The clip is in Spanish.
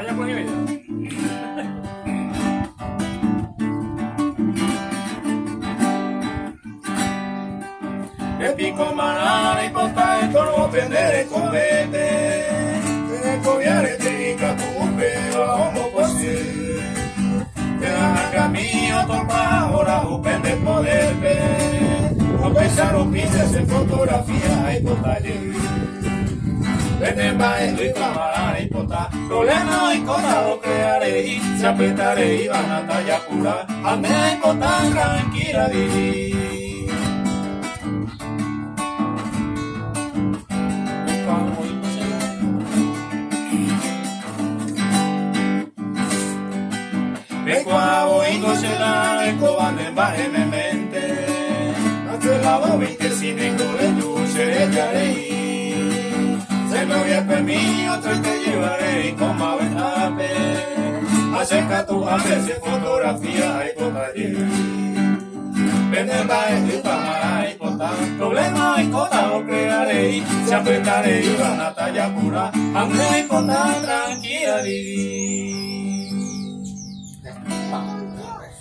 ya por mi vida. E pico manana e porta e torno prendere covete, e coviare trica tu però homo così. E la cammino torna ora o prende poder ver, a pensar o pinches en fotografía e porta Venne mai lui camarare in pota, problema in cosa lo crearei, se apretare iba una talla pura, a me in pota tranquila di. Me cuavo y no se da el cobane baje me mente, hace la bobite sin engole luce de yarei. Se me voy a permiso, otro te llevaré y como a ventape, acerca tu a veces fotografía y totalle. Vende baje tu cámara y porta, problema y cosa lo crearé, se apretaré y una talla pura, a mí me importa tranquila vivir.